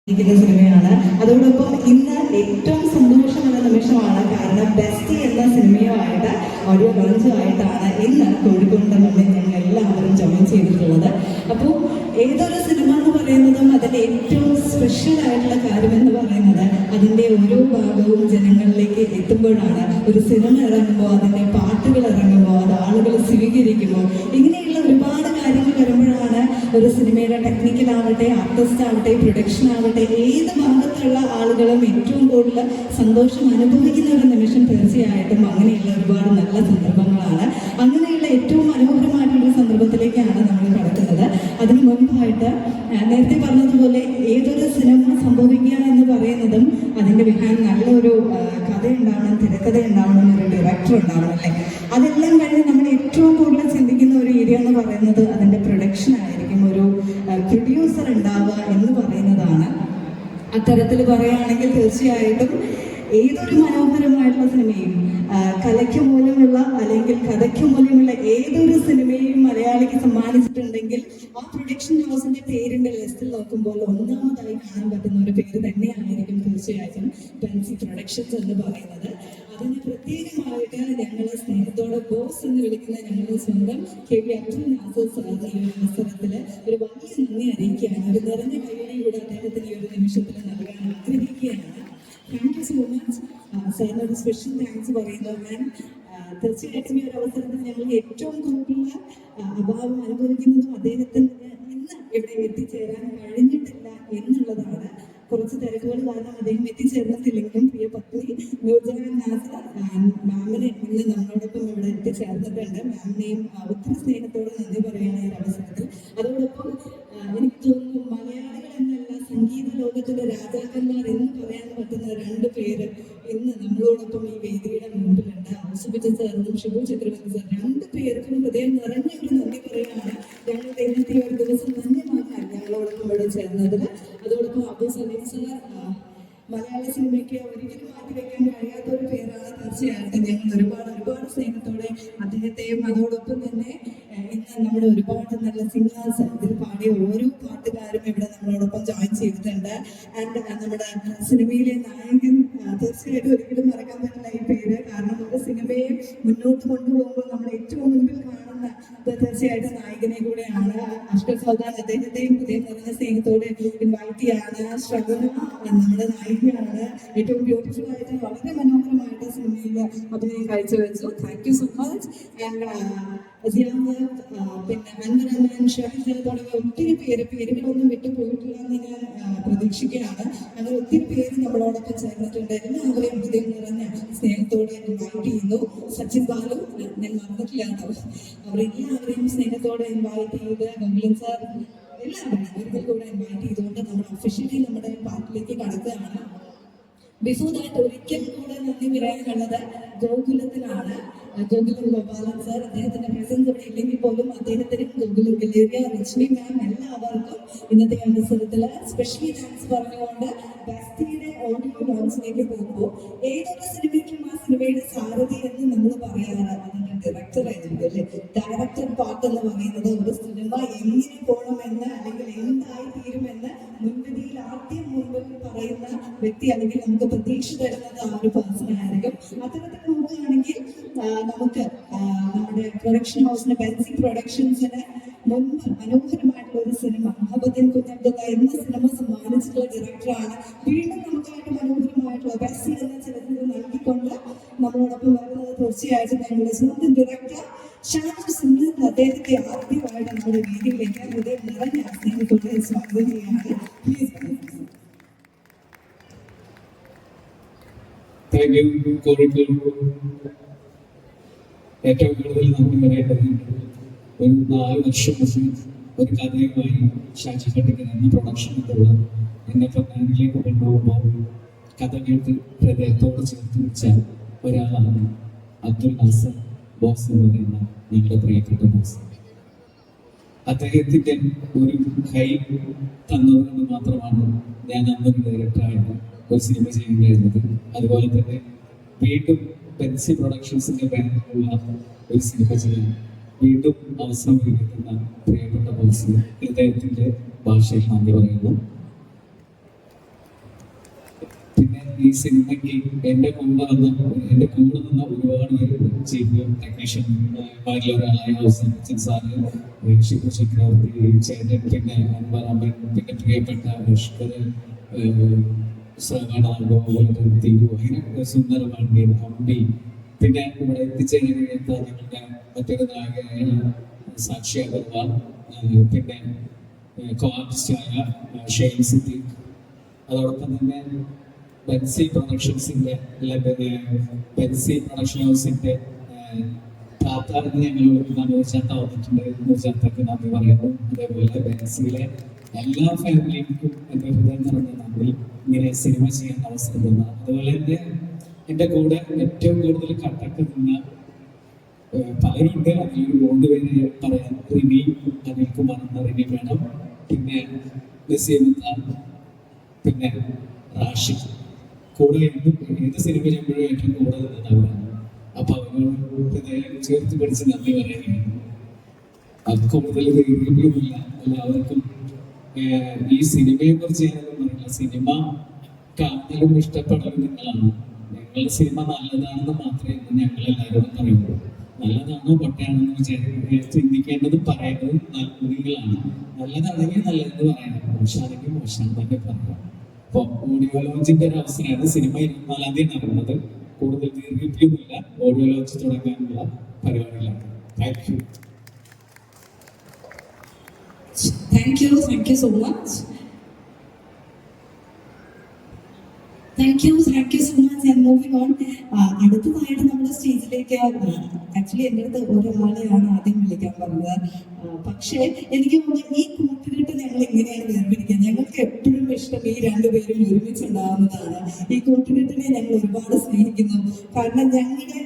സിനിമയാണ്. അതോടൊപ്പം ഇന്ന് ഏറ്റവും സന്തോഷമുള്ള നിമിഷമാണ്. കാരണം ബെസ്റ്റി എന്ന സിനിമയുമായിട്ട് ഓഡിയോ ലോഞ്ചുമായിട്ടാണ് ഇന്ന് കോഴിക്കോടിന്റെ മുന്നിൽ ഞങ്ങൾ എല്ലാവരും ജോയിൻ ചെയ്തിട്ടുള്ളത്. അപ്പോൾ ഏതൊരു സിനിമ എന്ന് പറയുന്നതും അതിൻ്റെ ഏറ്റവും സ്പെഷ്യൽ ആയിട്ടുള്ള കാര്യം എന്ന് പറയുന്നത് അതിൻ്റെ ഓരോ ഭാഗവും ജനങ്ങളിലേക്ക് എത്തുമ്പോഴാണ്. ഒരു സിനിമ ഇറങ്ങുമ്പോൾ, അതിൻ്റെ പാട്ടുകൾ ഇറങ്ങുമ്പോൾ, അത് ആളുകൾ സ്വീകരിക്കുമ്പോൾ, ഇങ്ങനെയുള്ള ഒരുപാട് കാര്യങ്ങൾ വരുമ്പോഴാണ് ഒരു സിനിമയുടെ ടെക്നിക്കലാവട്ടെ, ആർട്ടിസ്റ്റ് ആവട്ടെ, പ്രൊഡക്ഷൻ ആവട്ടെ, ഏത് ഭാഗത്തുള്ള ആളുകളും ഏറ്റവും കൂടുതൽ സന്തോഷം അനുഭവിക്കുന്ന ഒരു നിമിഷം തീർച്ചയായിട്ടും അങ്ങനെയുള്ള ഒരുപാട് നല്ല സന്ദർഭങ്ങളാണ്. അങ്ങനെയുള്ള ഏറ്റവും മനോഹരമായിട്ടുള്ള സന്ദർഭത്തിലേക്കാണ് നമ്മൾ കടക്കുന്നത്. അതിനു മുൻപായിട്ട് നേരത്തെ പറഞ്ഞതുപോലെ ഏതൊരു സിനിമ സംഭവിക്കുക എന്ന് പറയുന്നതും അതിൻ്റെ ബിഹൈൻഡ് നല്ലൊരു കഥ ഉണ്ടാവണം, തിരക്കഥ ഉണ്ടാവണം, ഒരു ഡയറക്ടർ ഉണ്ടാവണം അല്ലേ. അതെല്ലാം കഴിഞ്ഞ് നമ്മൾ ഏറ്റവും കൂടുതൽ ചിന്തിക്കുന്ന ഒരു ഏരിയ എന്ന് പറയുന്നത് അതിൻ്റെ പ്രൊഡക്ഷൻ ആയിരിക്കും. ഒരു പ്രൊഡ്യൂസർ ഉണ്ടാവുക എന്ന് പറയുന്നതാണ്. അത്തരത്തിൽ പറയുകയാണെങ്കിൽ തീർച്ചയായിട്ടും ഏതൊരു മനോഹരമായിട്ടുള്ള സിനിമയും കലയ്ക്ക് മൂല്യമുള്ള അല്ലെങ്കിൽ കഥയ്ക്ക് മൂല്യമുള്ള ഏതൊരു സിനിമയും മലയാളിക്ക് സമ്മാനിച്ചിട്ടുണ്ടെങ്കിൽ ആ പ്രൊഡക്ഷൻ ഹൗസിന്റെ പേരിന്റെ ലിസ്റ്റിൽ നോക്കുമ്പോൾ ഒന്നാമതായി കാണാൻ പറ്റുന്ന ഒരു പേര് തന്നെയായിരിക്കും തീർച്ചയായിട്ടും ബെൻസി പ്രൊഡക്ഷൻസ് എന്ന് പറയുന്നത്. അതിന് പ്രത്യേകമായിട്ട് ഞങ്ങൾ സ്നേഹത്തോടെ ബോസ് എന്ന് വിളിക്കുന്ന ഞങ്ങളുടെ സ്വന്തം കെ വി അബ്ദുൽ നാസർ സാറിന് ഈ ഒരു അവസരത്തിൽ ഒരു വലിയ നന്ദി അറിയിക്കുകയാണ്. ഒരു നിറഞ്ഞ കൈകളിലൂടെ അദ്ദേഹത്തിന് ഈ ഒരു നിമിഷത്തിൽ നൽകാൻ ആഗ്രഹിക്കുകയാണ്. താങ്ക് യു സോ മച്ച് സാറിന് ഒരു സ്പെഷ്യൽ താങ്ക്സ് പറയുന്നു. ഞാൻ തീർച്ചയായിട്ടും ഈ ഒരു അവസരത്തിൽ ഞങ്ങൾ ഏറ്റവും കൂടുതൽ അഭാവം അനുഭവിക്കുന്നതും അദ്ദേഹത്തിന് ഇന്ന് ഇവിടെ എത്തിച്ചേരാൻ കഴിഞ്ഞിട്ടില്ല എന്നുള്ളതാണ്. കുറച്ച് തിരക്കുകൾ കാരണം അദ്ദേഹം എത്തിച്ചേർന്നിട്ടില്ലെങ്കിലും പ്രിയ പത്നി നൂർജഹാൻ നാസർ മാമിനെ ഇന്ന് നമ്മളോടൊപ്പം ഇവിടെ എത്തിച്ചേർന്നിട്ടുണ്ട്. മാമിനെയും ഒത്തിരി സ്നേഹത്തോടെ നന്ദി പറയുകയാണ് ഈ അവസരത്തിൽ. അതോടൊപ്പം എനിക്ക് തോന്നുന്നു മലയാളികൾ എന്നല്ല സംഗീത ലോകത്തിലെ രാജാക്കന്മാർ എന്ന് പറയാൻ പറ്റുന്ന രണ്ട് പേര് ഇന്ന് നമ്മളോടൊപ്പം ഈ വേദിയുടെ മുമ്പിലുണ്ട്. ഔസുബിജൻ സാറിനും ഷിബു ചക്രവർത്തി സാർ, രണ്ട് പേർക്കും ഹൃദയം നിറഞ്ഞ ഒരു നന്ദി പറയുകയാണ്. ഞങ്ങളുടെ ഇന്നത്തെ ഒരു ദിവസം ധന്യമാക്കാൻ ഞങ്ങളോടൊപ്പം ഇവിടെ ചേർന്നതിൽ. അതോടൊപ്പം അബു സലീം സാർ മലയാള സിനിമയ്ക്ക് ഒരിക്കലും മാറ്റിവെക്കാൻ കഴിയാത്ത ഒരു പേരാണ്. തീർച്ചയായിട്ടും ഞങ്ങൾ ഒരുപാട് സ്നേഹത്തോടെ അദ്ദേഹത്തെയും അതോടൊപ്പം തന്നെ ഇന്ന് നമ്മുടെ ഒരുപാട് നല്ല സിംഗേഴ്സ് ഇതിൽ പാടിയ ഓരോ പാട്ടുകാരും ഇവിടെ നമ്മളോടൊപ്പം ജോയിൻ ചെയ്തിട്ടുണ്ട്. ആൻഡ് നമ്മുടെ സിനിമയിലെ നായകൻ തീർച്ചയായിട്ടും ഒരിക്കലും മറക്കാൻ പറ്റില്ല ഈ പേര്. കാരണം ഒരു സിനിമയെ മുന്നോട്ട് കൊണ്ടുപോകുമ്പോൾ നമ്മൾ ഏറ്റവും മുൻപിൽ കാണുന്ന തീർച്ചയായിട്ടും നായകനെ കൂടെയാണ്. അഷ്കർ സൗദാൻ, അദ്ദേഹത്തെയും ഹൃദയം നിറഞ്ഞ സ്നേഹത്തോടെ ഇൻവൈറ്റ് ചെയ്യാണ്. ശ്രവണ നമ്മുടെ നായികയാണ്. ഏറ്റവും ബ്യൂട്ടിഫുൾ ആയിട്ട് വളരെ മനോഹരമായിട്ട് സിനിമയിൽ അഭിനയം കാഴ്ചവെച്ചു. Thank you so much. പിന്നെ അൻവർ, ഷഹീദ് തുടങ്ങിയ ഒത്തിരി പേരുകളൊന്നും വിട്ടുപോയിട്ടില്ല എന്ന് ഞാൻ പ്രതീക്ഷിക്കുകയാണ്. അങ്ങനെ ഒത്തിരി പേര് നമ്മളോടൊപ്പം ചേർന്നിട്ടുണ്ട്. എല്ലാവരെയും ഹൃദയം നിറഞ്ഞ സ്നേഹത്തോടെ ഇൻവൈറ്റ് ചെയ്യുന്നു. സച്ചിൻ ബാലു ഞാൻ മറന്നിട്ടില്ലാട്ടോ, അവരെല്ലാവരെയും സ്നേഹത്തോടെ ഇൻവൈറ്റ് ചെയ്ത് ഗംഭീരൻ സാർ എല്ലാവരും ഒരിക്കൽ കൂടെ ഇൻവൈറ്റ് ചെയ്തുകൊണ്ട് നമ്മൾ ഒഫീഷ്യലി നമ്മുടെ പാർട്ടിലേക്ക് കടക്കുകയാണ്. ബിഫോർ ദാറ്റ് ഒരിക്കൽ കൂടെ നന്ദി പറയാനുള്ളത് ഗോകുലത്തിലാണ്. ഗോകുലം ഗോപാലൻ സാർ, അദ്ദേഹത്തിന്റെ പ്രസൻസ് ഇവിടെ ഇല്ലെങ്കിൽ പോലും അദ്ദേഹത്തിനും ഗോകുലം ഗലേറിയ, ലക്ഷ്മി മാം, എല്ലാവർക്കും ഇന്നത്തെ അവസരത്തിൽ സ്പെഷ്യലി താങ്ക്സ് പറഞ്ഞുകൊണ്ട് ബെസ്റ്റിയുടെ ഓഡിയോ ലോഞ്ചിലേക്ക് പോകുമ്പോൾ ഏതൊരു സിനിമയ്ക്കും ആ സിനിമയുടെ സാരഥി എന്ന് നമ്മൾ പറയാറ് അതിന്റെ ഡയറക്ടർ ആയിരിക്കും അല്ലെ. ഡയറക്ടർ പാർട്ട് എന്ന് പറയുന്നത് ഒരു സിനിമ എങ്ങനെ പോകണമെന്ന് അല്ലെങ്കിൽ എന്തായി തീരുമെന്ന് മുൻവിധിയിൽ ആദ്യം മുൻപിൽ പറയുന്ന വ്യക്തി അല്ലെങ്കിൽ നമുക്ക് പ്രതീക്ഷ തരുന്നത് ആ ഒരു പേഴ്സൺ ആയിരിക്കും. അത്തരത്തിൽ നോക്കുകയാണെങ്കിൽ നമുക്ക് നമ്മുടെ പ്രൊഡക്ഷൻ ഹൗസിന് ബെൻസി പ്രൊഡക്ഷൻസിന് മുൻപ് മനോഹരമായിട്ടുള്ള ഒരു സിനിമ മുഹബദ്ദീൻ കുഞ്ഞബ്ദുള്ള എന്ന സിനിമ സമ്മാനിച്ചിട്ടുള്ള ഡയറക്ടറാണ്. വീണ്ടും നമുക്കായിട്ട് മനോഹരമായിട്ടുള്ള ബെൻസി എന്ന ചിലത്തിൽ നൽകിക്കൊണ്ട് നമ്മളോടൊപ്പം വരുന്നത് തീർച്ചയായിട്ടും ഞങ്ങളുടെ സ്വന്തം ഡയറക്ടർ ഷാജു സിംഗ്. അദ്ദേഹത്തെ ആദ്യമായിട്ട് നമ്മുടെ വേദിയിലേക്ക് ഹൃദയം നിറഞ്ഞ സ്നേഹത്തോടെ സ്വാഗതം ചെയ്യുകയാണ്. പ്ലീസ്. ഏറ്റവും കൂടുതൽ നന്ദി പറയേണ്ടത് ഒരു 4 വർഷം മുമ്പ് ഒരു കഥയുമായി ഷാജി പട്ടിക്കൽ എന്ന പ്രൊഡക്ഷനിലുള്ള എന്നെ പൊന്നാനിലേക്ക് കൊണ്ടുപോകുമ്പോൾ കഥ കേട്ട് ഹൃദയത്തോട് ചേർത്ത് വെച്ച ഒരാളാണ് അബ്ദുൽ നാസർ ബോസ് എന്ന് പറയുന്ന ഞങ്ങളുടെ പ്രിയപ്പെട്ട ബോസ്. അദ്ദേഹത്തിന്റെ ഒരു കൈ തന്നതുകൊണ്ട് മാത്രമാണ് ഞാൻ അന്നൊരു ഡയറക്ടറായിട്ട് ഒരു സിനിമ ചെയ്യാൻ കഴിയുന്നത്. അതുപോലെ തന്നെ വീണ്ടും ബെൻസി പ്രൊഡക്ഷൻസിന്റെ ബാനറിലുള്ള ഒരു സിനിമ ചെയ്യാൻ വീണ്ടും അവസരം ലഭിക്കുന്ന പ്രിയപ്പെട്ട ബോസിന് ഹൃദയത്തിന്റെ ഭാഷയിൽ നന്ദി പറയുന്നു. പിന്നെ ഈ സിനിമയ്ക്ക് എൻ്റെ കൂടെ നിന്ന ഒരുപാട് പേരുണ്ട്. ചീഫ് ടെക്നീഷ്യൻ ഒരാളായ അവസാനിച്ചൻ സാറ്, ഷിബു ചക്രവർത്തി ചേട്ടൻ, പിന്നെ അൻവർ അമൻ, പിന്നെ പ്രിയപ്പെട്ട ലഷ്കർ തിരു, അങ്ങനെ സുന്ദരപാണ്ഡ്യൻ, അമ്പി, പിന്നെ ഇവിടെ എത്തിച്ചേരാൻ കഴിയാത്ത ഞങ്ങളുടെ മറ്റൊരു നായകനായ സാക്ഷി അഗർവാൾ, പിന്നെ കോ-ആർട്ടിസ്റ്റായ ഷെയ്ൻ സിദ്ദീഖ്, അതോടൊപ്പം തന്നെ ബെൻസി പ്രൊഡക്ഷൻ ഹൗസിന്റെ താത്താറിന് ഞങ്ങൾ നൂർചാത്ത വന്നിട്ടുണ്ട്. നൂർചാത്തക്ക് നന്ദി പറയുന്നു. അതേപോലെ ബെൻസിയിലെ എല്ലാ ഫാമിലിക്കും എൻ്റെ ഹൃദയം നിറഞ്ഞ നന്ദി, ഇങ്ങനെ സിനിമ ചെയ്യാൻ അവസരം തന്ന. അതുപോലെ തന്നെ എൻ്റെ കൂടെ ഏറ്റവും കൂടുതൽ കട്ടക്ക് നിന്ന പലരുണ്ട്. അതിലൊരു 3 പേര് പറയാൻ. റിമി, അനിൽകുമാർ എന്ന റിമി വേണം, പിന്നെ നസീമുദ്ദീൻ, പിന്നെ റാഷിദ്. കൂടെ ഏത് സിനിമ ചെയ്യുമ്പോഴും ഏറ്റവും കൂടെ നിന്നത് അവരാണ്. അപ്പൊ അവരോട് ഹൃദയം ചേർത്ത് പിടിച്ച് നന്ദി പറയുകയാണ്. അതൊക്കെ മുതൽ ദീർഘിപ്പിക്കുന്നില്ല. എല്ലാവർക്കും ഈ സിനിമയെ കുറിച്ച് ഞാനൊന്നും പറയില്ല. സിനിമ കാണലും ഇഷ്ടപ്പെടലും നിങ്ങളാണ്. ഞങ്ങൾ സിനിമ നല്ലതാണെന്ന് മാത്രമേ ഞങ്ങൾ എല്ലാവരോടും പറയുള്ളൂ. നല്ലതാണോ പൊട്ടയാണെന്ന് ചിന്തിക്കേണ്ടതും പറയേണ്ടതും നിങ്ങളാണ്. നല്ലതാണെങ്കിൽ നല്ലതെന്ന് പറയണം, മോശമാണെങ്കിൽ മോശം തന്നെ പറയാം. അപ്പോൾ ഓഡിയോ ലോഞ്ചിന്റെ ഒരു അവസരമാണ്. സിനിമ 24-ാം തീയതി നടക്കുന്നത്. കൂടുതൽ ദീർഘിപ്പിക്കുന്നില്ല. ഓഡിയോ ലോഞ്ച് തുടങ്ങാനുള്ള പരിപാടിയിലാണ്. Thank you. Thank you so much. Thank you so much. And moving on, അടുത്തതായിട്ട് നമ്മുടെ സ്റ്റേജിലേക്ക് ആക്ച്വലി എൻ്റെ അടുത്ത് ഒരാളെയാണ് ആദ്യം വിളിക്കാൻ പറഞ്ഞത്. പക്ഷേ എനിക്ക് തോന്നുന്നു ഈ കൂട്ടുകെട്ട് ഞങ്ങൾ എങ്ങനെയാണ് വേർപിരിക്കുക. ഞങ്ങൾക്ക് എപ്പോഴും ഇഷ്ടം ഈ 2 പേരും ഒരുമിച്ചുണ്ടാവുന്നതാണ്. ഈ കൂട്ടുകെട്ടിനെ ഞങ്ങൾ ഒരുപാട് സ്നേഹിക്കുന്നു. കാരണം ഞങ്ങളുടെ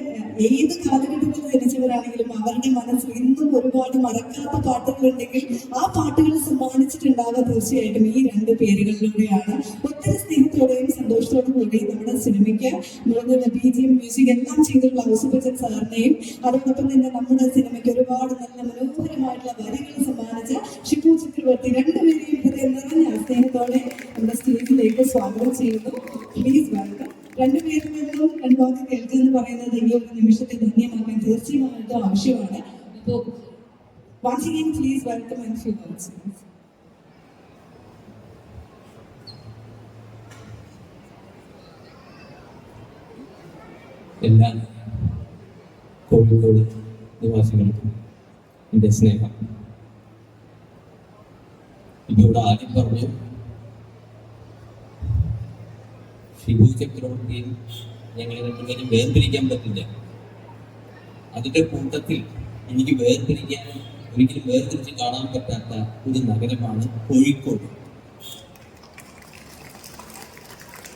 ഏത് കാലഘട്ടത്തിൽ ജനിച്ചവരാണെങ്കിലും അവരുടെ മനസ്സിൽ ഇന്നും ഒരുപാട് മറക്കാത്ത പാട്ടുകളുണ്ടെങ്കിൽ ആ പാട്ടുകൾ സമ്മാനിച്ചിട്ടുണ്ടാവുക തീർച്ചയായിട്ടും ഈ 2 പേരുകളിലൂടെയാണ്. ഒത്തിരി സ്നേഹത്തോടെയും സന്തോഷത്തോടെയും കൂടി നമ്മുടെ സിനിമയ്ക്ക് മുഴുവൻ BGM മ്യൂസിക് എല്ലാം ചെയ്തിട്ടുള്ള ഔസഫച്ചൻ സാറിനെയും അതോടൊപ്പം തന്നെ നമ്മുടെ സിനിമയ്ക്ക് ഒരുപാട് നല്ല മനോഹരമായിട്ടുള്ള വരികൾ സമ്മാനിച്ച ഷിബു ചക്രവർത്തി, 2 പേരെയും ഹൃദയം നിറഞ്ഞ സ്നേഹത്തോടെ നമ്മുടെ സ്റ്റേജിലേക്ക് സ്വാഗതം ചെയ്യുന്നു. Please welcome. 2 പേരിൽ നിന്നും 2 വാക്ക് കേൾക്കുക എന്ന് പറയുന്നത് ഈ ഒരു നിമിഷത്തെ ധന്യമാക്കാൻ തീർച്ചയായിട്ടും ആവശ്യമാണ്. അപ്പോൾ once again please welcome and few words. എല്ലാ കോഴിക്കോട് നിവാസികൾക്കും എൻ്റെ സ്നേഹം. ഇവിടെ ആദ്യം പറഞ്ഞു, ഷിബു ചക്രവർത്തിയും ഞങ്ങളെ 2 പേരും വേർതിരിക്കാൻ പറ്റില്ല. അതിൻ്റെ കൂട്ടത്തിൽ എനിക്ക് ഒരിക്കലും വേർതിരിച്ച് കാണാൻ പറ്റാത്ത ഒരു നഗരമാണ് കോഴിക്കോട്.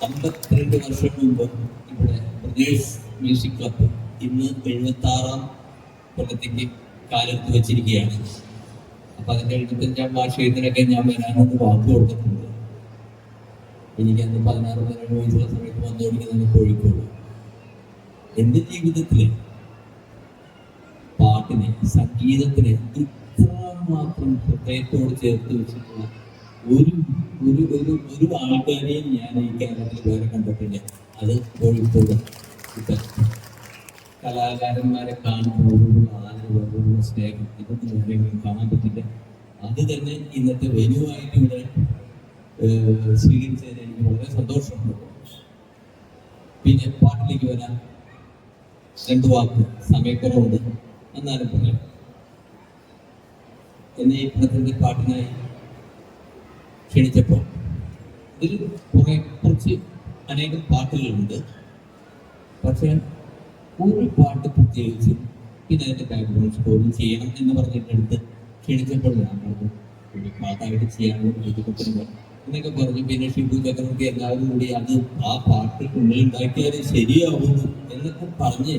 52 വർഷം മുമ്പ് ഇവിടെ ബ്രദേഴ്സ് മ്യൂസിക് ക്ലബ്ബ് ഇന്ന് 76-ാം കൊല്ലത്തേക്ക് കാലെടുത്ത് വെച്ചിരിക്കുകയാണ്. അപ്പം അതിൻ്റെ 75-ാം വാർഷികത്തിനൊക്കെ ഞാൻ വരാനൊന്ന് വാക്ക് കൊടുത്തിട്ടുണ്ട്. എനിക്കന്ന് 16-17 വയസ്സുള്ള സമയത്ത് വന്നുകൊടുക്കുന്നത് കോഴിക്കോട്. എൻ്റെ ജീവിതത്തിൽ പാട്ടിനെ, സംഗീതത്തിനെ ഇത്രമാത്രം ഹൃദയത്തോട് ചേർത്ത് വെച്ചിട്ടുള്ള ഒരു ആൾക്കാരെയും ഞാൻ ഈ കേരളത്തിൽ വേറെ കണ്ടിട്ടില്ല. അത് കോഴിക്കോട്. കലാകാരന്മാരെ കാണുമ്പോഴുള്ള ആദരവ്, സ്നേഹം, ഇതൊന്നും വേറെങ്കിലും കാണാൻ പറ്റില്ല. അത് തന്നെ ഇന്നത്തെ വെനുവായിട്ട് ഇവിടെ സ്വീകരിച്ചതിന് എനിക്ക് വളരെ സന്തോഷമുണ്ട്. പിന്നെ പാട്ടിലേക്ക് വരാൻ 2 വാക്ക്, സമയക്കുറവുണ്ട്, എന്നാലും പറയാം. എന്നെ ഈ പടത്തിൻ്റെ പാട്ടിനായി ക്ഷണിച്ചപ്പോൾ ഇതിൽ കുറച്ച് അനേകം പാട്ടുകളുണ്ട്. പക്ഷേ ഒരു പാട്ട് പ്രത്യേകിച്ച് പിന്നെ അതിൻ്റെ ബാക്ക്ഗ്രൗണ്ട് സ്കോറിങ് ചെയ്യണം എന്ന് പറഞ്ഞിട്ടെടുത്ത് ക്ഷണിച്ചപ്പോൾ ഞാൻ പറഞ്ഞു ഒരു പാട്ടായിട്ട് ചെയ്യാനുള്ള ബുദ്ധിമുട്ടുണ്ട് എന്നൊക്കെ പറഞ്ഞു. പിന്നെ ഷിബു ചക്രവർത്തി എല്ലാവരും കൂടി ആ പാട്ട് ഉണ്ടാക്കിയാലേ ശരിയാവുന്നു എന്നൊക്കെ പറഞ്ഞ്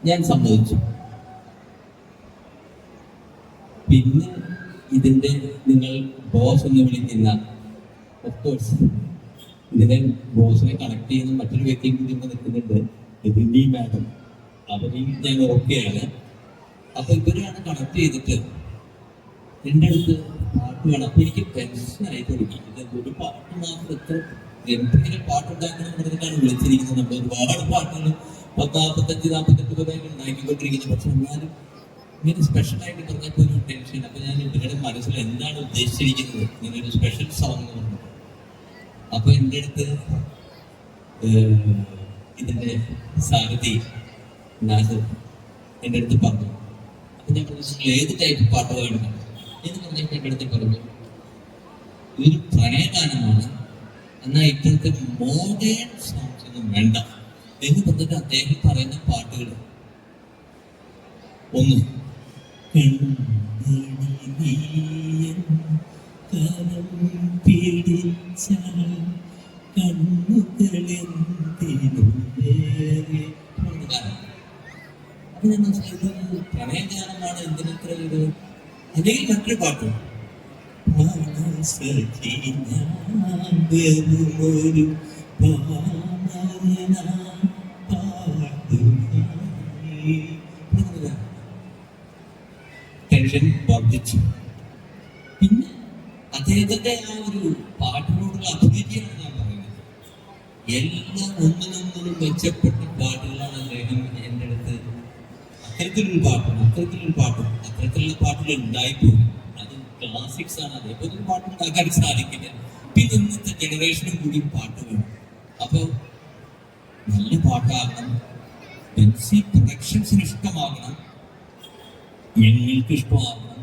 ഞാൻ സമ്മതിച്ചു. പിന്നെ ഇതിൻ്റെ നിങ്ങൾ ബോസ് എന്ന് വിളിക്കുന്ന, ഓഫ്കോഴ്സ് ഇതിനെ ബോസിനെ കണക്ട് ചെയ്യുന്ന മറ്റൊരു വ്യക്തിയും കൂടി ഇവിടെ നിൽക്കുന്നുണ്ട്, റിമി മാഡം. അവരെയും ഞാൻ ഓക്കെയാണ്. അപ്പൊ ഇവരെയാണ് കണക്ട് ചെയ്തിട്ട് എൻ്റെ അടുത്ത് പാട്ട് വേണം. അപ്പൊ എനിക്ക് ടെൻഷനായി തുടങ്ങി. ഇത് ഒരു പാട്ട് മാത്രം എത്ര ഗംഭീര പാട്ടുണ്ടാക്കണം എന്ന് പറഞ്ഞിട്ടാണ് വിളിച്ചിരിക്കുന്നത്. നമ്മൾ ഒരുപാട് പാട്ടുകൾ 10, 45, 48 കൊല്ലമായിട്ട് ഉണ്ടാക്കിക്കൊണ്ടിരിക്കുന്നത്. പക്ഷെ എന്നാലും ഇങ്ങനെ സ്പെഷ്യലായിട്ട് പറഞ്ഞപ്പോൾ ഒരു ടെൻഷൻ. അപ്പൊ ഞാൻ ഇവരുടെ മനസ്സിൽ എന്താണ് ഉദ്ദേശിച്ചിരിക്കുന്നത്, ഇങ്ങനെ ഒരു സ്പെഷ്യൽ സോങ് എന്ന് പറഞ്ഞത്. അപ്പൊ എൻ്റെ അടുത്ത് ഇതിന്റെ സാരഥി നാസർ എൻ്റെ അടുത്ത് പറഞ്ഞു. അപ്പൊ ഞാൻ പറഞ്ഞു, നിങ്ങൾ ഏത് ടൈപ്പ് പാട്ട് വേണം എന്ന് പറഞ്ഞിട്ട് എൻ്റെ അടുത്ത് പറഞ്ഞു, ഇതൊരു പ്രണയഗാനമാണ്, എന്നാൽ ഇപ്പോഴത്തെ മോഡേൺ സോങ്സ് ഒന്നും വേണ്ട എന്ന് പറഞ്ഞിട്ട് അദ്ദേഹം പറയുന്ന പാട്ടുകൾ ഒന്ന് അപ്പൊ ഞാൻ മനസ്സിലായത് പ്രണയഗാനമാണ്, എന്തിനെത്ര ഇത്. അല്ലെങ്കിൽ മറ്റൊരു പാട്ടും ടെൻഷൻ വർദ്ധിച്ചു. പിന്നെ അദ്ദേഹത്തിന്റെ ആ ഒരു പാട്ടിനോടുള്ള അഭിരുചിയാണ് ഞാൻ പറയുന്നത്. എല്ലാം ഒന്നിനൊന്നിനും മെച്ചപ്പെട്ട പാട്ടുകളാണ് അദ്ദേഹം എൻ്റെ അടുത്ത് അത്തരത്തിലുള്ള പാട്ടുകൾ ഉണ്ടായിപ്പോയി. അത് ക്ലാസിക്സ് ആണ്. അതേപോലെ ഒരു പാട്ട് ഉണ്ടാക്കാൻ സാധിക്കില്ല. പിന്നെ ഇന്നത്തെ ജനറേഷനും കൂടി പാട്ട് വേണം. അപ്പൊ നല്ല പാട്ടാകണം, ബെൻസി പ്രൊഡക്ഷൻസിന് ഇഷ്ടമാകണം, ഞങ്ങൾക്ക് ഇഷ്ടമാകണം,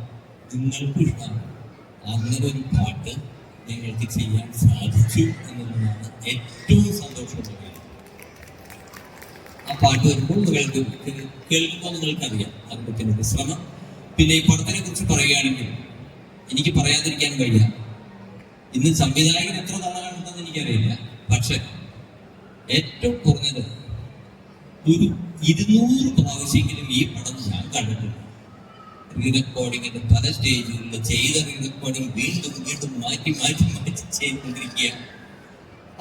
നിങ്ങൾക്കും ഇഷ്ടമാകണം. അങ്ങനെ ഒരു പാട്ട് നിങ്ങൾക്ക് ചെയ്യാൻ സാധിച്ചു എന്നുള്ളതാണ് ഏറ്റവും സന്തോഷമുള്ള കാര്യം. ആ പാട്ട് വരുമ്പോൾ നിങ്ങൾക്ക് കേൾക്കുമ്പോൾ നിങ്ങൾക്കറിയാം അതിന്റെ ശ്രമം. പിന്നെ ഈ പടത്തിനെ കുറിച്ച് പറയുകയാണെങ്കിൽ എനിക്ക് പറയാതിരിക്കാൻ കഴിയില്ല. ഇന്ന് സംവിധായകൻ എത്ര തവണ കണ്ടെന്ന് എനിക്കറിയില്ല. പക്ഷെ ഏറ്റവും കുറഞ്ഞത് ഒരു 200 പ്രാവശ്യമെങ്കിലും ഈ പടം ഞാൻ കണ്ടിട്ടുണ്ട്. റീറെക്കോർഡിങ്ങിന്റെ പല സ്റ്റേജുകളിൽ ചെയ്ത റീറെക്കോർഡിങ് വീണ്ടും മാറ്റി ചെയ്തുകൊണ്ടിരിക്കുക.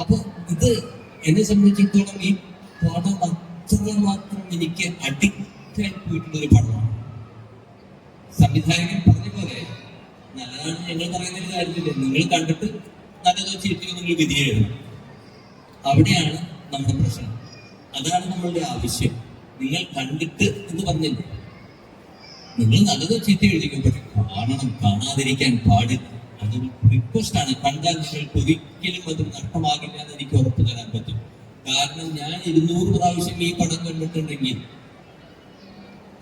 അപ്പൊ ഇത് എന്നെ സംബന്ധിച്ചിടത്തോളം ഈ പടം അത്രമാത്രം എനിക്ക് അഡിക്റ്റ് ആയി പോയിട്ടുള്ളൊരു പടമാണ്. സംവിധായകൻ പറഞ്ഞ പോലെ നല്ലതാണ് ഞങ്ങൾ പറയുന്നൊരു കാര്യമില്ല, നിങ്ങൾ കണ്ടിട്ട് നല്ലതോ ചീത്തയോ നിങ്ങൾ വിധി എഴുതണം. അവിടെയാണ് നമ്മുടെ പ്രശ്നം. അതാണ് നമ്മളുടെ ആവശ്യം. നിങ്ങൾ കണ്ടിട്ട് എന്ന് പറഞ്ഞില്ല, നിങ്ങൾ നല്ലതോ ചീത്ത എഴുതിക്കും, പക്ഷെ കാണണം, കാണാതിരിക്കാൻ പാടില്ല. അതൊരു റിക്വസ്റ്റ് ആണ്. കണ്ടാൽ നിങ്ങൾക്ക് ഒരിക്കലും അത് നഷ്ടമാകില്ല എന്ന് എനിക്ക് ഉറപ്പ് തരാൻ പറ്റും. കാരണം ഞാൻ 200 പ്രാവശ്യം ഈ പടം കണ്ടിട്ടുണ്ടെങ്കിൽ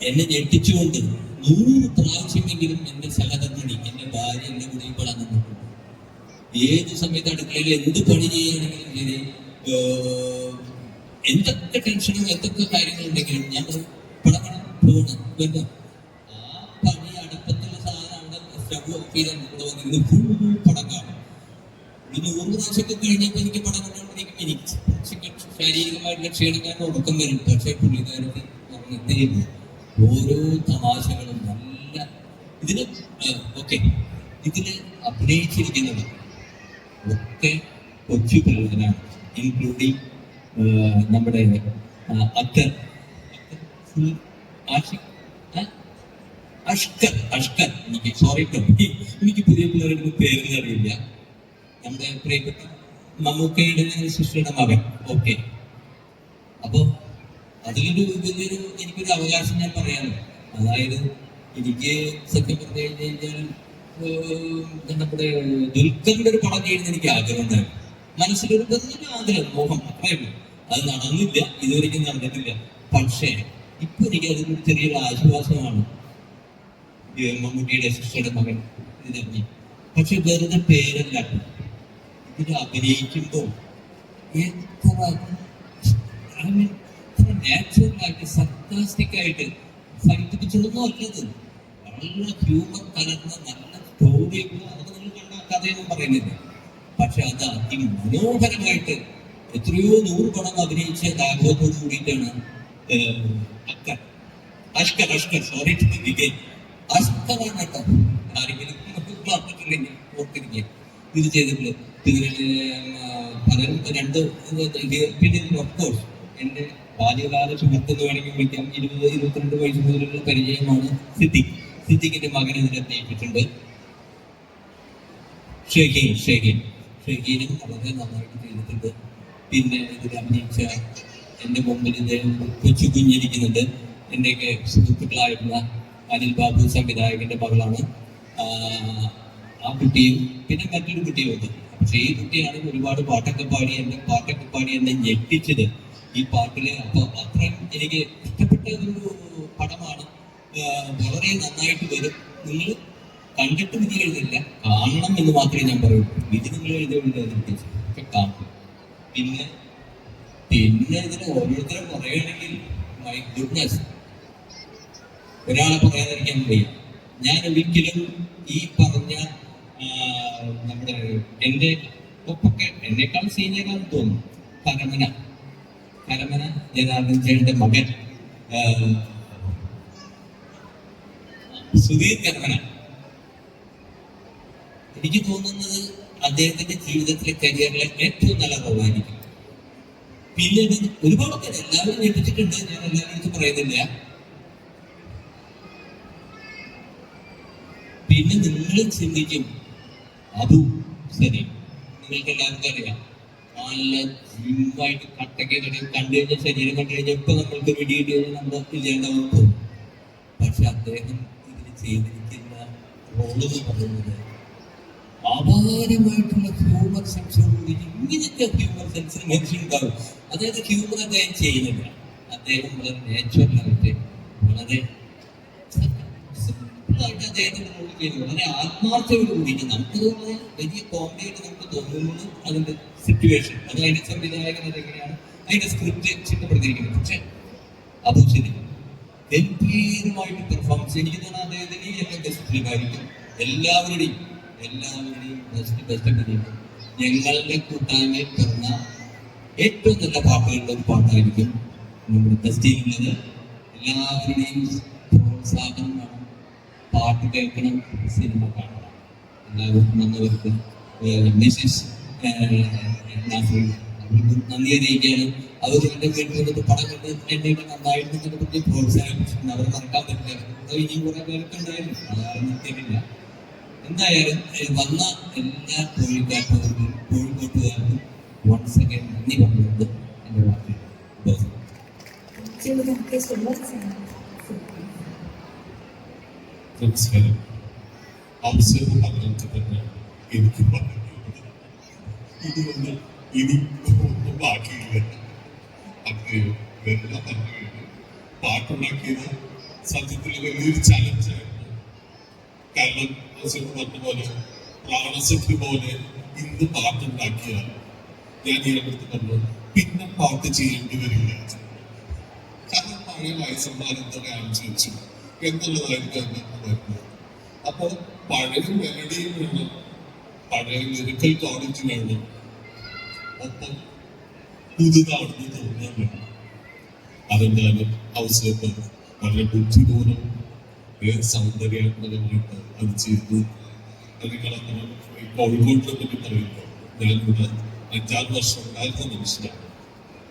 എന്നെ ഞെട്ടിച്ചുകൊണ്ട് 100 പ്രാവശ്യമെങ്കിലും എന്റെ സഹധർമ്മിണി, എന്റെ ഭാര്യ എന്റെ കൂടെ ഈ പടം കണ്ടിട്ടുണ്ട്. ഏത് സമയത്ത് അടുക്കളയിൽ എന്ത് പണി ചെയ്യുകയാണെങ്കിലും ശരി, എന്തൊക്കെ ടെൻഷനും എന്തൊക്കെ കാര്യങ്ങളുണ്ടെങ്കിലും ഞാൻ പടം കാണാൻ പോകണം. ആ പണി അടുപ്പത്തുള്ള സാധനം അവിടെ സ്റ്റവ് ഓഫ് ചെയ്താൽ ഇവിടെ വന്നിരുന്ന് ഫുൾ പടം കാണും. ഒരു 100 പ്രാവശ്യമൊക്കെ കഴിഞ്ഞപ്പോൾ എനിക്ക് പടം കണ്ടുകൊണ്ടിരിക്കും. എനിക്ക് ശാരീരികമായിട്ടുള്ള ക്ഷീണിക്കാൻ ഉറക്കം വരും. പക്ഷേ പുള്ളിക്കാരത്ത് പറഞ്ഞിട്ടേയില്ല. ഓരോ തമാശകളും നല്ല ഇതില് ഇതില് അഭിനയിച്ചിരിക്കുന്നത് ഒക്കെ കൊച്ചു പിള്ളേരാണ്, ഇൻക്ലൂഡിങ് നമ്മുടെ അക്തർ, അഷ്കർ. എനിക്ക് പുതിയ പിള്ളേരുടെ പേരുകൾ അറിയില്ല. നമ്മുടെ പ്രിയപ്പെട്ട മമ്മൂക്കയുടെ സിസ്റ്ററുടെ മകൻ. അപ്പൊ അതിലൊരു വലിയൊരു എനിക്കൊരു അവകാശം ഞാൻ പറയാമല്ലോ. അതായത് എനിക്ക് സത്യം പറഞ്ഞു കഴിഞ്ഞാൽ നമ്മുടെ ദുൽഖറിന്റെ ഒരു പടം ചെയ്യുന്ന എനിക്ക് ആഗ്രഹം ഉണ്ടായിരുന്നു. മനസ്സിലൊരു വലിയൊരു ആഗ്രഹം, മോഹം, അത്രയുള്ളൂ. അത് നടന്നില്ല, ഇതുവരെയ്ക്കും നടന്നിട്ടില്ല. പക്ഷേ ഇപ്പൊ എനിക്ക് അതിനൊരു ചെറിയൊരു ആശ്വാസമാണ്. മമ്മൂട്ടിയുടെ സിസ്റ്ററുടെ മകൻ ഇതിനെ പക്ഷെ വെറുതെ പേരല്ല, ഇതിൽ അഭിനയിക്കുമ്പോൾ എത്ര നാച്ചുറലായിട്ട് സർക്കാസ്റ്റിക് ആയിട്ട് ഫൈറ്റ് പിക്ചറൊന്നും അല്ലത്. നല്ല ഹ്യൂമർ കലർന്ന നല്ല സ്റ്റോറിയൊക്കെ അതൊക്കെ നിങ്ങൾ കണ്ട കഥയൊന്നും പറയുന്നില്ല. പക്ഷെ അത് അതിമനോഹരമായിട്ട് എത്രയോ 100 പടം അഭിനയിച്ച ലാഘവത്തോട് കൂടിയിട്ടാണ് അഷ്കറാണ് കേട്ടോ. ആരെങ്കിലും ഓർത്തിരിക്കുക ഇത് ചെയ്തിട്ടുള്ളത്. പലരും പിന്നെ ഓഫ്കോഴ്സ് എൻ്റെ ബാല്യകാല സുഹൃത്തെന്ന് വേണമെങ്കിൽ വിളിക്കാം. 20-22 വയസ്സ് മുതലുള്ള പരിചയമാണ് സിദ്ദിഖിന്റെ മകൻ ഇതിനെ അഭിനയിച്ചിട്ടുണ്ട്. ഷഹീൻ ഷഹീനും വളരെ നന്നായിട്ട് ചെയ്തിട്ടുണ്ട്. പിന്നെ ഇതിൽ അഭിനയിച്ച എൻ്റെ മുമ്പിൽ കൊച്ചു കുഞ്ഞിരിക്കുന്നുണ്ട്. എൻ്റെയൊക്കെ സുഹൃത്തുക്കളായിരുന്ന അനിൽ ബാബു സംവിധായകൻ്റെ മകളാണ്. ആ കുട്ടിയും പിന്നെ മറ്റൊരു കുട്ടിയുമുണ്ട്. പക്ഷെ ഈ കുട്ടിയാണ് ഒരുപാട് പാട്ടൊക്കെ പാടി എന്നെ ഞെട്ടിച്ചത് ഈ പാട്ടില്. അപ്പോൾ അത്രയും എനിക്ക് ഇഷ്ടപ്പെട്ട ഒരു പടമാണ്. വളരെ നന്നായിട്ട് വരും. നിങ്ങൾ കണ്ടിട്ട് വിധി എഴുതില്ല, കാണണം എന്ന് മാത്രമേ ഞാൻ പറയൂ. വിധി നിങ്ങൾ എഴുതിയെഴുതി ഒക്കെ കാണും. പിന്നെ ഇതിന് ഓരോരുത്തരും പറയുകയാണെങ്കിൽ മൈ ഗുഡ്നസ്, ഒരാളെ പറയാതിരിക്കാൻ വയ്യ. ഞാൻ ഒരിക്കലും ഈ പറഞ്ഞ നമ്മുടെ എൻ്റെ ഒപ്പൊക്കെ എന്നേക്കാൾ സീനിയറാണെന്ന് തോന്നുന്നു കരമന ജനാർദ്ദൻ ചേട്ടൻ്റെ മകൻ സുധീർ കരമന. എനിക്ക് തോന്നുന്നത് അദ്ദേഹത്തിന്റെ ജീവിതത്തിലെ കരിയറിലെ ഏറ്റവും നല്ല റോളായിരിക്കും. പിന്നീട് ഒരുപാട് പേര് എല്ലാവരും ഞെട്ടിച്ചിട്ടുണ്ട്. ഞാൻ എല്ലാവരും പറയുന്നില്ല. പിന്നെ നിങ്ങൾ ചിന്തിക്കും, അതു ശരി, നിങ്ങൾക്ക് എല്ലാവർക്കും അറിയാം, നല്ല ജിമ്മായിട്ട് കട്ടൊക്കെ കണ്ടു കഴിഞ്ഞാൽ ശരീരം കണ്ടു കഴിഞ്ഞാൽ ഇപ്പൊ നമ്മൾക്ക് വെടിയിട്ട് നമ്മൾ ഇല്ലാണ്ടാവും തോന്നും. പക്ഷെ അദ്ദേഹം ഇതിന് ചെയ്തിരിക്കുന്ന റോള് എന്ന് പറയുന്നത് അപാരമായിട്ടുള്ള ഹ്യൂമർ സെൻസോടുകൂടി. ഇങ്ങനത്തെ ഹ്യൂമർ സെൻസിന് മനുഷ്യനുണ്ടാവും. അതായത് ഹ്യൂമർ അദ്ദേഹം ചെയ്യുന്നില്ല. അദ്ദേഹം വളരെ നാച്ചുറലായിട്ട് വളരെ സിമ്പിളായിട്ട് അദ്ദേഹത്തിന്റെ റോൾ ചെയ്യുന്നത് വളരെ ആത്മാർത്ഥതയോടുകൂടി. നമുക്ക് തോന്നുന്നത് വലിയ കോമഡിയായിട്ട് നമുക്ക് തോന്നുന്നത് അതിന്റെ സിറ്റുവേഷൻ, അത് അതിന്റെ സംവിധായകൻ അതെങ്ങനെയാണ് അതിന്റെ സ്ക്രിപ്റ്റ് ചിട്ടപ്പെടുത്തിയിരിക്കുന്നത്. പക്ഷെ അതും ശരി ഗംഭീരമായിട്ട് പെർഫോമൻസ്. എനിക്ക് തോന്നുന്നത് അദ്ദേഹത്തിന് എല്ലാ ഗസ്റ്റിലുമായിരിക്കും എല്ലാവരുടെയും ബെസ്റ്റ് അഭിനയിക്കും. ഞങ്ങളുടെ കൂട്ടായ്മയിൽ പിറന്ന ഏറ്റവും നല്ല പാട്ടുകളുടെ ഒരു പാട്ടായിരിക്കും നമ്മുടെ ടെസ്റ്റിലുള്ളത്. എല്ലാവരുടെയും പ്രോത്സാഹനം വേണം. പാട്ട് കേൾക്കണം, സിനിമ കാണണം. എല്ലാവർക്കും വന്നവർക്ക് മിസ്സിസ് നാസിർ അവർക്ക് നന്ദി അറിയിക്കാനും അവർ എൻ്റെ വീട്ടിൽ വന്നിട്ട് പടം കണ്ട് എന്നെയൊക്കെ നന്നായിട്ട് ഇതിനെ പറ്റി പ്രോത്സാഹിപ്പിച്ചിട്ടുണ്ട്. അവർ മറക്കാൻ പറ്റില്ല. ഇനിയും കുറെ പേർക്ക് ഉണ്ടായിരുന്നു, അതാരും നിർത്തിയിട്ടില്ല. എന്തായാലും വന്ന എല്ലാ കോഴിക്കോട്ടുകാർക്കും വൺസ് അഗൈൻ നന്ദി പറഞ്ഞുകൊണ്ട് എൻ്റെ വാക്കിൽ നമസ്കാരം. അവസരം പറഞ്ഞിട്ട് തന്നെ എനിക്ക് പറഞ്ഞിട്ടുണ്ട്. ഇതുകൊണ്ട് ഇനി ഒന്നും ബാക്കിയില്ല. അത് എല്ലാം പറഞ്ഞു കഴിഞ്ഞു. പാട്ടുണ്ടാക്കിയത് സത്യത്തിൽ വലിയൊരു ചലഞ്ചായിരുന്നു. കാരണം പറഞ്ഞ പോലെ പ്രാണസഖി പോലെ ഇന്ന് പാട്ടുണ്ടാക്കിയാൽ ഞാൻ ഇതിനടുത്ത് പറഞ്ഞു പിന്നെ പാട്ട് ചെയ്യേണ്ടി വരില്ല. കാരണം പഴയ വയസ്സന്മാരെന്താ കാണിച്ചു വെച്ചു എന്നുള്ളതായിരിക്കും അതിനകത്ത് വരുന്നത്. അപ്പോൾ പഴയ മെലഡിയും വേണം, പഴയ ലിറിക്കൽ ക്വാളിറ്റി വേണം, ഒപ്പം പുതുതാണെന്ന് തോന്നാൻ വേണം. അതെന്തായാലും അവസരം വളരെ ബുദ്ധിപൂർവ്വം സൗന്ദര്യാത്മകമായിട്ട് അത് ചെയ്തു. നിങ്ങളങ്ങനെ കോഴിക്കോട്ടിനെ പറ്റി പറയുമ്പോൾ ഞാനിവിടെ 5-6 വർഷം ഉണ്ടായിരുന്ന മനുഷ്യനാണ്.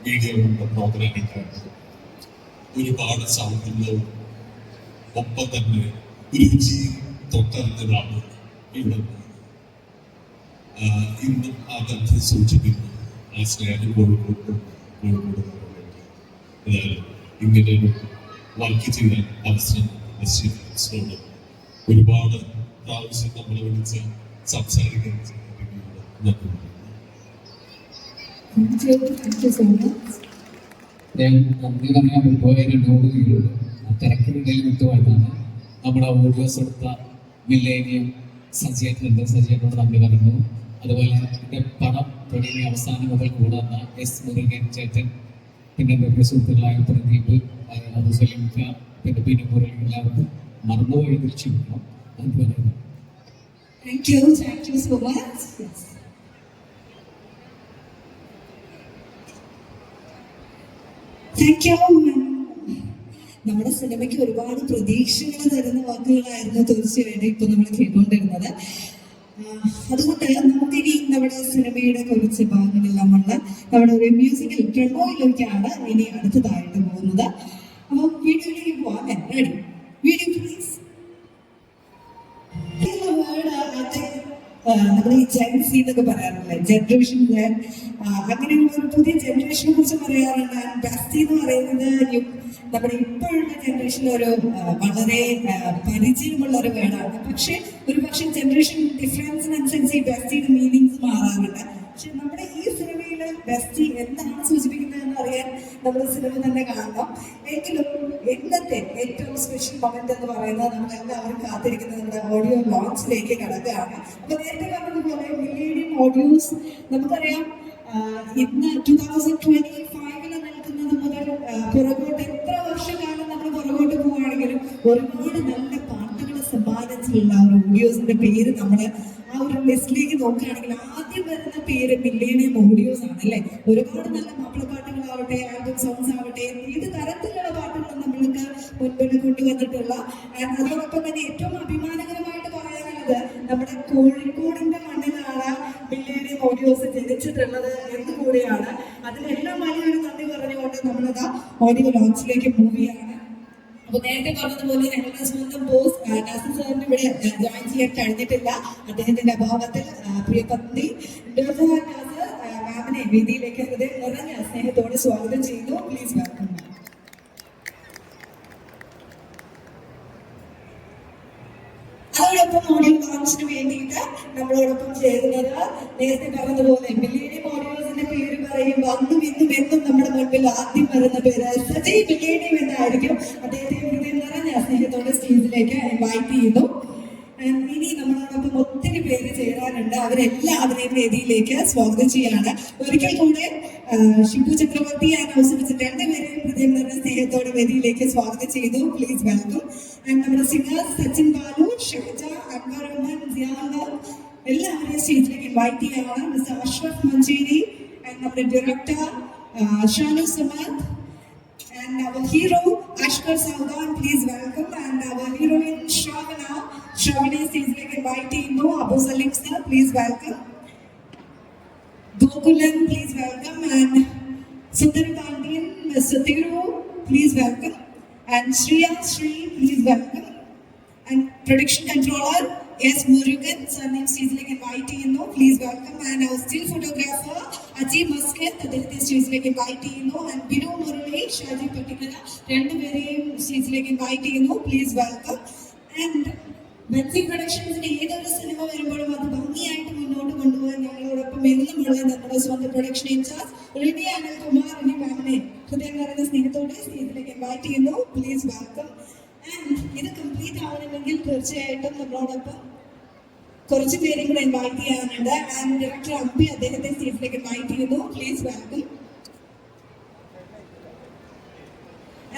മീഡിയ പ്രോഗ്രാമിംഗ് ഒരുപാട് സൗഹൃദവും ഒപ്പം തന്നെ രുചി തൊട്ടറിഞ്ഞതാണ് ഇവിടെ. ഇന്നും ആ ബന്ധം സൂചിപ്പിക്കുന്നു. ആ സ്നേഹം കോഴിക്കോട് അതായത് ഇങ്ങനെ ഒരു വർക്ക് ചെയ്യാൻ അവസരം ഒരുപാട് പ്രാവശ്യം നമ്മളെ വിളിച്ച് സംസാരിക്കാൻ ഞാൻ നന്ദി പറയാൻ വിട്ടുപോയ 2 വീടുണ്ട്. ആ തിരക്കിനിടയിൽ വിട്ടുപോയതാണ്. നമ്മുടെ ഓഡിയോസ് എടുത്ത മില്ലേനിയം സജീവത്തിലുണ്ട്. സജീവനോട് നന്ദി പറയുന്നു. അതുപോലെ എൻ്റെ പടം തുടങ്ങിയ അവസാനം മുതൽ കൂടുന്ന എസ് മുരുകൻ ചേട്ടൻ, പിന്നെ എൻ്റെ സുഹൃത്തുക്കളായ പ്രദീപ്, അത് സലീംക്ക, പിന്നെ പിന്നുപൂർ, എല്ലാവർക്കും മറന്നുപോയി തിരിച്ചിരിക്കണം. അത് പറയുന്നു. Thank you so much. Yes. Thank you. നമ്മുടെ സിനിമയ്ക്ക് ഒരുപാട് പ്രതീക്ഷകൾ തരുന്ന വാക്കുകളായിരുന്നു തീർച്ചയായിട്ടും ഇപ്പൊ നമ്മൾ കേട്ടുകൊണ്ടിരുന്നത്. അതുകൊണ്ട് നമുക്കിനി നമ്മുടെ സിനിമയുടെ കുറച്ച് ഭാഗങ്ങളെല്ലാം ഉണ്ട്. നമ്മുടെ ഒരു മ്യൂസിക്കൽ പ്രമോയിലേക്കാണ് ഇനി അടുത്തതായിട്ട് പോകുന്നത്. അപ്പോൾ വീഡിയോയിലേക്ക് പോവാം. റെഡി? Video please. നമ്മൾ ഈ ജെൻസി എന്നൊക്കെ പറയാറില്ലേ, ജനറേഷൻ അങ്ങനെയുള്ള ഒരു പുതിയ ജനറേഷനെ കുറിച്ച് പറയാറുണ്ട്. ബെസ്റ്റി എന്ന് പറയുന്നത് നമ്മുടെ ഇപ്പോഴുള്ള ജനറേഷനിൽ ഒരു വളരെ പരിചയമുള്ള ഒരു വേർഡാണ്. പക്ഷെ ജനറേഷൻ ഡിഫറൻസിനനുസരിച്ച് ഈ ബെസ്റ്റിയുടെ മീനിങ്സ് മാറാറുണ്ട്. പക്ഷെ നമ്മുടെ ഈ സിനിമയിൽ ബെസ്റ്റി എന്താണ് സൂചിപ്പിക്കുന്നതെന്ന് അറിയാൻ നമ്മൾ സിനിമ തന്നെ കാണണം. എങ്കിലും ഇന്നത്തെ ഏറ്റവും സ്പെഷ്യൽ മൊമെന്റ് എന്ന് പറയുന്നത് നമ്മൾ എല്ലാവരും കാത്തിരിക്കുന്നത് നമ്മുടെ ഓഡിയോ ലോഞ്ചിലേക്ക് കടക്കുകയാണ്. അപ്പൊ നേരത്തെ പറഞ്ഞതുപോലെ മില്ലേനിയം ഓഡിയോസ് നമുക്കറിയാം ഇന്ന് 2025 നിൽക്കുന്നത് മുതൽ പുറകോട്ട് എത്ര വർഷക്കാലം നമ്മൾ പുറകോട്ട് പോവുകയാണെങ്കിലും ഒരുപാട് നല്ല പാട്ടുകൾ സമ്മാനിച്ചിട്ടുള്ള ആ ഒരു ഓഡിയോസിന്റെ പേര് നമ്മൾ ആ ഒരു ലിസ്റ്റിലേക്ക് നോക്കുകയാണെങ്കിൽ ആദ്യം വരുന്ന പേര് മില്ലേനിയം ഓഡിയോസ് ആണ് അല്ലെ. ഒരുപാട് നല്ല മാപ്പിളപ്പാട്ടുകളാവട്ടെ, ആൽബം സോങ്സ് ആവട്ടെ, ഏത് തരത്തിലുള്ള പാട്ടുകളും നമ്മൾക്ക് മുൻപിൽ കൊണ്ടുവന്നിട്ടുള്ള, അതോടൊപ്പം തന്നെ ഏറ്റവും അഭിമാനകരമായിട്ട് പറയാനുള്ളത് നമ്മുടെ കോഴിക്കോടിന്റെ മണ്ണിലാണ് മില്ലേനിയം ഓഡിയോസ് ജനിച്ചിട്ടുള്ളത് എന്ന് കൂടിയാണ്. അതിനെല്ലാം വലിയൊരു നന്ദി പറഞ്ഞുകൊണ്ട് നമ്മളത് ഓഡിയോ ലോഞ്ചിലേക്ക് മൂവ് ചെയ്യാണ്. അപ്പൊ നേരത്തെ പറഞ്ഞതുപോലെ ഞങ്ങളുടെ സ്വന്തം ബോസ് നാസിർ സാറിന് ഇവിടെ ജോയിൻ ചെയ്യാൻ കഴിഞ്ഞിട്ടില്ല. അദ്ദേഹത്തിന്റെ അഭാവത്തിൽ പ്രിയപത്നി നാസിർ മാമിനെ വേദിയിലേക്ക് ഹൃദയം നിറഞ്ഞ സ്നേഹത്തോടെ സ്വാഗതം ചെയ്യുന്നു. Please welcome. അതോടൊപ്പം ഓഡിയോ ലോഞ്ചിന് വേണ്ടിയിട്ട് നമ്മളോടൊപ്പം ചേരുന്നത് നേരത്തെ പറഞ്ഞതുപോലെ മില്ലേനിയം ഓഡിയോസിന്റെ പേര് പറയുമ്പോൾ അന്നും എന്നും നമ്മുടെ മുൻപിൽ ആദ്യം വരുന്ന പേര് സജയ് മില്ലേനിയം എന്നായിരിക്കും. അദ്ദേഹത്തെ ഹൃദയം നിറഞ്ഞ സ്നേഹത്തോടെ സ്റ്റേജിലേക്ക് ഇൻവൈറ്റ് ചെയ്യുന്നു. ഇനി നമ്മളോടൊപ്പം ഒത്തിരി പേര് ചേരാനുണ്ട്. അവരെല്ലാവരെയും വേദിയിലേക്ക് സ്വാഗതം ചെയ്യാണ്. ഒരിക്കൽ കൂടെ ഷിബു ചക്രവർത്തി ആൻഡ് ഔസഫ് രണ്ടുപേരെയും ഹൃദയം നിറഞ്ഞ സ്നേഹത്തോടെ വേദിയിലേക്ക് സ്വാഗതം ചെയ്തു. Please welcome. നമ്മുടെ സിംഗേഴ്സ് സച്ചിൻ ബാലു, ഷഹജ, അക്ബർ റഹ്മാൻ, സിയാൽ എല്ലാവരെയും സ്റ്റേജിലേക്ക് ഇൻവൈറ്റ് ചെയ്യാണ്. മിസ്റ്റർ അഷ്റഫ് മഞ്ചേരി ആൻഡ് നമ്മുടെ director Shanu Samad and our hero Ashkar Saudan, please welcome. And our heroine Shravani stage-like inviting Abu Salim sir, please welcome. Gokulan, please welcome. And Sundar Pandian, Mr. Thiru, please welcome. And Shriya Sri, please welcome. And production controller S. Murugan, surname stage-like inviting please welcome. And our still photographer Ajay Musket, അദ്ദേഹത്തെ സ്റ്റേജിലേക്ക് invite ചെയ്യുന്നു. And Binu Murali, Shaji Pattikkara രണ്ടുപേരെയും സ്റ്റേജിലേക്ക് invite ചെയ്യുന്നു. Please welcome. And Benzy പ്രൊഡക്ഷൻസിന്റെ ഏതൊരു cinema വരുമ്പോഴും അത് ഭംഗിയായിട്ട് മുന്നോട്ട് കൊണ്ടുപോകാൻ ഞങ്ങളോടൊപ്പം എന്നുമുള്ള നമ്മുടെ സ്വന്തം പ്രൊഡക്ഷൻ ഇൻചാർജ് റിനി അനിൽകുമാർ റിനി മാമിനെ ഹൃദയം നിറഞ്ഞ സ്നേഹത്തോടെ സ്റ്റേജിലേക്ക് ഇൻവൈറ്റ് ചെയ്യുന്നു. Please welcome. ആൻഡ് ഇത് കംപ്ലീറ്റ് ആവണമെങ്കിൽ തീർച്ചയായിട്ടും നമ്മളോടൊപ്പം കുറച്ച് പേരും കൂടെ ഇൻവൈറ്റ് ചെയ്യാനുണ്ട്. ആൻഡ് ഡയറക്ടർ അമ്പി അദ്ദേഹത്തെ സ്റ്റേജിലേക്ക് ഇൻവൈറ്റ് ചെയ്യുന്നു. Please welcome.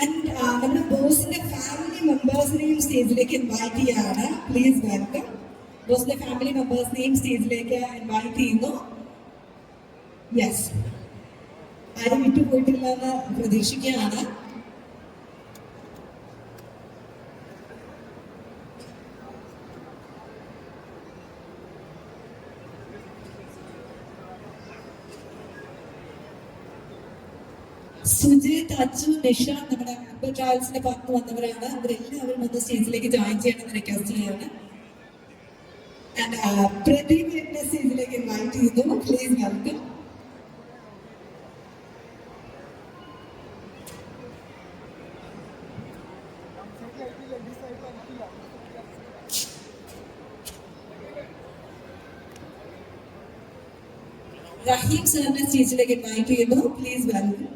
ആൻഡ് നമ്മുടെ ബോസിന്റെ ഫാമിലി മെമ്പേഴ്സിനെയും സ്റ്റേജിലേക്ക് ഇൻവൈറ്റ് ചെയ്യാണ്. Please welcome. ബോസിന്റെ ഫാമിലി മെമ്പേഴ്സിനെയും സ്റ്റേജിലേക്ക് ഇൻവൈറ്റ് ചെയ്യുന്നു. യെസ്, ആരും വിട്ടുപോയിട്ടില്ല എന്ന് പ്രതീക്ഷിക്കുകയാണ്. സുജിത്, അച്ചു, നിഷ നമ്മുടെ അക്ബർ ട്രാവൽസിന്റെ ഭാഗത്ത് വന്നവരാണ്. അവരെല്ലാവരും ഒന്ന് സ്റ്റേജിലേക്ക് ജോയിൻ ചെയ്യണമെന്ന് റിക്വസ്റ്റ് ചെയ്യാണ്. പ്രദീപ് എന്നെ സ്റ്റേജിലേക്ക് ഇൻവൈറ്റ് ചെയ്തു. Please welcome. റഹീം സാറിനെ സ്റ്റേജിലേക്ക് ഇൻവൈറ്റ് ചെയ്യുന്നു. Please welcome.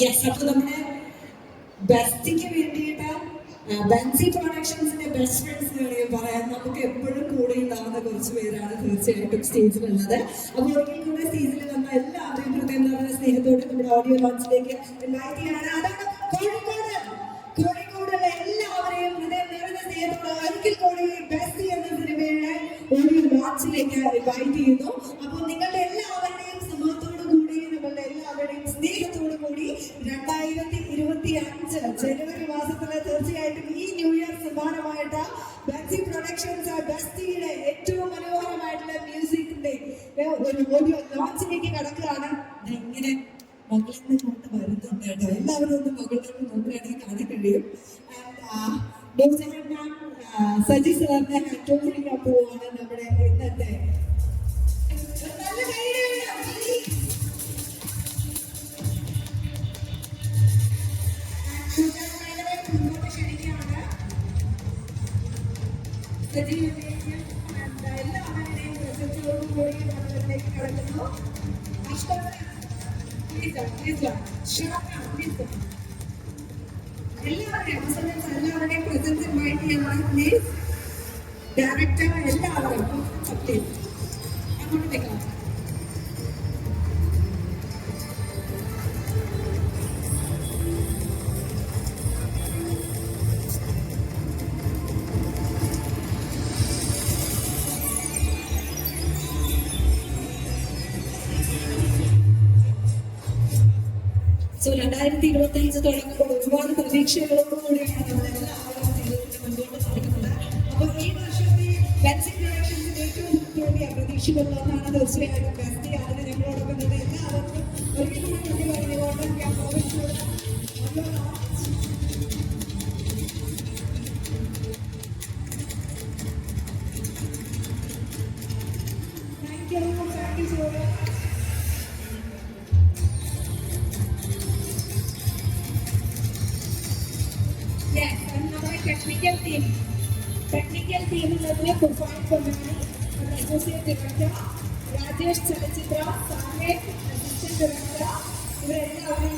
യെസ്, അപ്പൊ നമ്മുടെ ബെസ്റ്റിക്ക് വേണ്ടിയിട്ട് ബെൻസി പ്രൊഡക്ഷൻസിന്റെ ബെസ്റ്റ് ഫ്രണ്ട്സ് വേണമെങ്കിൽ പറയാൻ നമുക്ക് എപ്പോഴും കൂടെ ഉണ്ടാവുന്ന കുറച്ച് പേരാണ് തീർച്ചയായിട്ടും സ്റ്റേജിലുള്ളത്. അപ്പോൾ ഒരിക്കൽ കൂടെ സ്റ്റേജിൽ വന്ന എല്ലാവരെയും ഹൃദയം നിറഞ്ഞ സ്നേഹത്തോടെ നമ്മുടെ ഓഡിയോ ലോഞ്ചിലേക്ക് ഇൻവൈറ്റ് ചെയ്യാണ്. അതാണ് കോഴിക്കോടുള്ള എല്ലാവരെയും ഹൃദയം നിറഞ്ഞ സ്നേഹത്തോടെ ഒരിക്കൽ കൂടി ബെസ്റ്റി എന്ന സിനിമയുടെ ഓഡിയോ ലോഞ്ചിലേക്ക് ഇൻവൈറ്റ് ചെയ്യുന്നു. അപ്പോൾ നിങ്ങളുടെ എല്ലാവരുടെയും സമൂഹത്തോടു കൂടി നമ്മളുടെ എല്ലാവരുടെയും സ്നേഹത്തോടു കൂടി 2025 ജനുവരി മാസത്തില് തീർച്ചയായിട്ടും ഈ ന്യൂ ഇയർ സമ്മാനമായിട്ട് ബെൻസി പ്രൊഡക്ഷൻസ് ബെസ്റ്റിയുടെ ഏറ്റവും മനോഹരമായിട്ടുള്ള മ്യൂസിക്കിന്റെ ഒരു ഓഡിയോ ലോഞ്ചിലേക്ക് കടക്കുകയാണ്. ഇങ്ങനെ എല്ലാവരും ഒന്ന് മുകളിലേക്ക് നോക്കുകയാണെങ്കിൽ കാണാൻ കഴിയും. സജി സാറിനെ ഹാൻഡ് ചെയ്യാൻ പോവാണ് നമ്മുടെ ഇന്നത്തെ നല്ല കൈയ്യടിയാണ്. മുന്നോട്ട് ക്ഷണിക്കുകയാണ് സജീവനെയും എല്ലാവരുടെയും പ്രസക്തിയോടുകൂടി നമ്മളിലേക്ക് കടക്കുന്നു. എല്ലാവരുടെയും എല്ലാവരുടെയും പ്രസൻസ് ഇൻവൈറ്റ് ചെയ്യണം. പ്ലീസ് ഡയറക്ടർ എല്ലാവരും സത്യം അങ്ങോട്ടേക്കാണ്. സോ 2025 തുടങ്ങുമ്പോൾ ഒരുപാട് പ്രതീക്ഷകളോടുകൂടിയാണ് നമ്മളെല്ലാവരും ജീവിതത്തിൽ മുന്നോട്ട് നടക്കുന്നത്. അപ്പോൾ ഈ വർഷത്തെ ബെസ്റ്റ് ക്രിയേഷൻസിൽ ഏറ്റവും വലിയ പ്രതീക്ഷകളൊന്നാണ് തീർച്ചയായും ബെസ്റ്റ്. അതിന് ഞങ്ങളോടൊപ്പം നിന്ന് എല്ലാവർക്കും ഒരിക്കലും നന്ദി പറഞ്ഞുകൊണ്ട് ഞാൻ പ്രോവിൻസിലൂടെ thank you so much. Yes, നമ്മുടെ ടെക്നിക്കൽ ടീം ഉള്ളതിനെ കുഫാൻ കൊണ്ടാണ് അസോസിയേറ്റ് ഡയറക്ടർ രാജേഷ് ചലച്ചിത്ര സാഹേബ് അസിസ്റ്റന്റ് ഡയറക്ടർ ഇവരെല്ലാവരും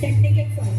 ടെക്നിക്കൽ ഫൈവ്